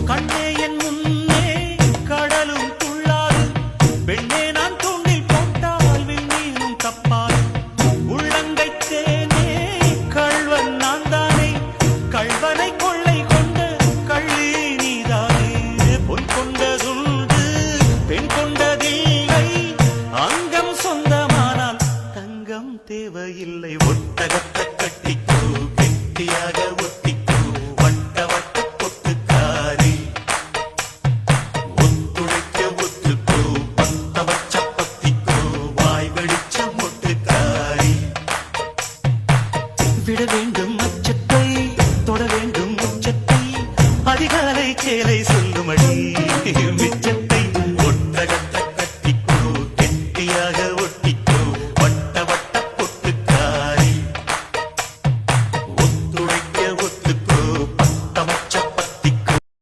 கண்ணே என் முன்னே கடலும் துள்ளாது, பெண்ணே நான் தூண்டில் போட்டால் விண்மீனும் தப்பாது. உள்ளங்கை தேனே கள்வன் நான் தானே, கள்வனை கொள்ளை கொண்ட கள்ளி நீதானே. பொன் கொண்டதுண்டு பெண் கொண்டதில்லை, அங்கம் சொந்தமானால் தங்கம் தேவையில்லை. ஒட்டகத்தை கட்டிக்கோ கெட்டியாக ஒட்டிக்கோ வட்ட வட்ட பொட்டுக்காரி, ஒத்துழைக்க ஒத்துக்கோ பத்த வச்ச பத்திக்கோ வாய் வெடிச்ச மொட்டுக்காரி. விட வேண்டும் அச்சத்தை தொட வேண்டும் உச்சத்தை, அதிகாலை சேலை சொல்லுமடி.